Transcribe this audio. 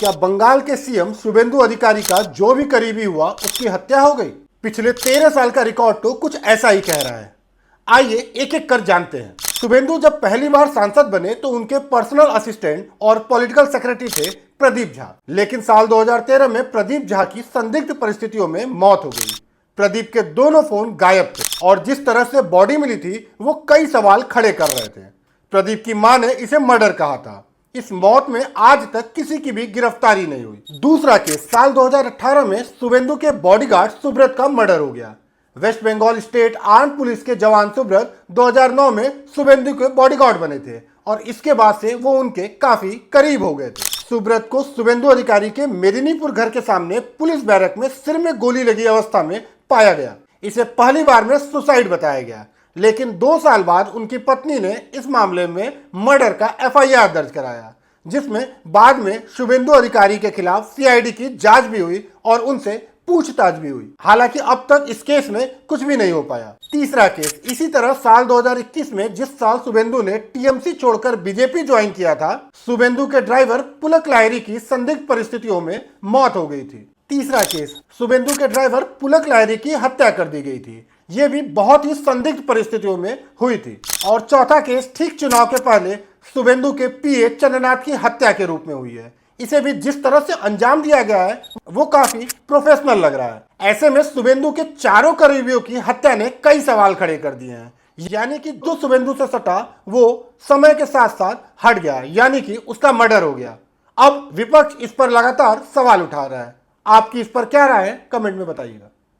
क्या बंगाल के सीएम शुभेंदु अधिकारी का जो भी करीबी हुआ उसकी हत्या हो गई? पिछले 13 साल का रिकॉर्ड तो कुछ ऐसा ही कह रहा है। आइए एक एक कर जानते हैं। शुभेंदु जब पहली बार सांसद बने तो उनके पर्सनल असिस्टेंट और पॉलिटिकल सेक्रेटरी थे प्रदीप झा। लेकिन साल 2013 में प्रदीप झा की संदिग्ध परिस्थितियों में मौत हो गई। प्रदीप के दोनों फोन गायब थे और जिस तरह से बॉडी मिली थी वो कई सवाल खड़े कर रहे थे। प्रदीप की मां ने इसे मर्डर कहा था। इस मौत में आज तक किसी की भी गिरफ्तारी नहीं हुई। दूसरा केस साल 2018 में शुभेंदु के बॉडीगार्ड सुब्रत का मर्डर हो गया। West Bengal state arm police के जवान सुब्रत 2009 में शुभेंदु के बॉडीगार्ड बने थे और इसके बाद से वो उनके काफी करीब हो गए थे। सुब्रत को शुभेंदु अधिकारी के मेदिनीपुर घर के सामने पुलिस बैरक में सिर में गोली लगी अवस्था में पाया गया। इसे पहली बार में सुसाइड बताया गया, लेकिन 2 साल बाद उनकी पत्नी ने इस मामले में मर्डर का एफआईआर दर्ज कराया, जिसमें बाद में शुभेंदु अधिकारी के खिलाफ सीआईडी की जांच भी हुई और उनसे पूछताछ भी हुई। हालांकि अब तक इस केस में कुछ भी नहीं हो पाया। तीसरा केस इसी तरह साल 2021 में जिस साल शुभेंदु ने टीएमसी छोड़कर बीजेपी ज्वाइन किया था, शुभेंदु के ड्राइवर पुलक लाहिरी की संदिग्ध परिस्थितियों में मौत हो गई थी। तीसरा केस शुभेंदु के ड्राइवर पुलक लाहिरी की हत्या कर दी गई थी। ये भी बहुत ही संदिग्ध परिस्थितियों में हुई थी। और चौथा केस ठीक चुनाव के पहले शुभेंदु के पीए चंद्रनाथ की हत्या के रूप में हुई है। इसे भी जिस तरह से अंजाम दिया गया है वो काफी प्रोफेशनल लग रहा है। ऐसे में शुभेंदु के चारों करीबियों की हत्या ने कई सवाल खड़े कर दिए हैं। यानी कि जो शुभेंदु से सटा वो समय के साथ साथ हट गया, यानी कि उसका मर्डर हो गया। अब विपक्ष इस पर लगातार सवाल उठा रहा है। आपकी इस पर क्या राय है, कमेंट में बताइएगा।